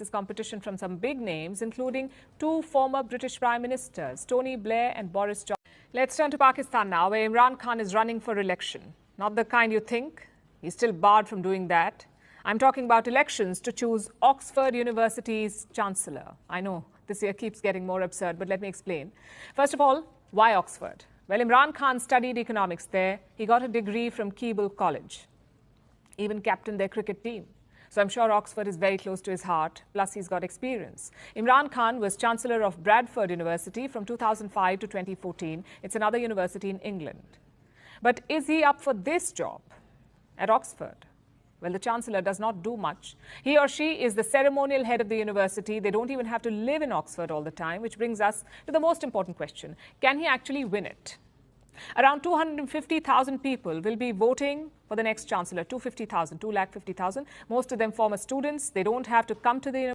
This competition from some big names, including two former British Prime Ministers, Tony Blair and Boris Johnson. Let's turn to Pakistan now, where Imran Khan is running for election. Not the kind you think. He's still barred from doing that. I'm talking about elections to choose Oxford University's Chancellor. I know this year keeps getting more absurd, but let me explain. First of all, why Oxford? Well, Imran Khan studied economics there. He got a degree from Keble College. Even captained their cricket team. So I'm sure Oxford is very close to his heart, plus he's got experience. Imran Khan was Chancellor of Bradford University from 2005 to 2014. It's another university in England. But is he up for this job at Oxford? Well, the Chancellor does not do much. He or she is the ceremonial head of the university. They don't even have to live in Oxford all the time, which brings us to the most important question. Can he actually win it? Around 250,000 people will be voting for the next Chancellor. 250,000, 250,000. Most of them former students. They don't have to come to the university.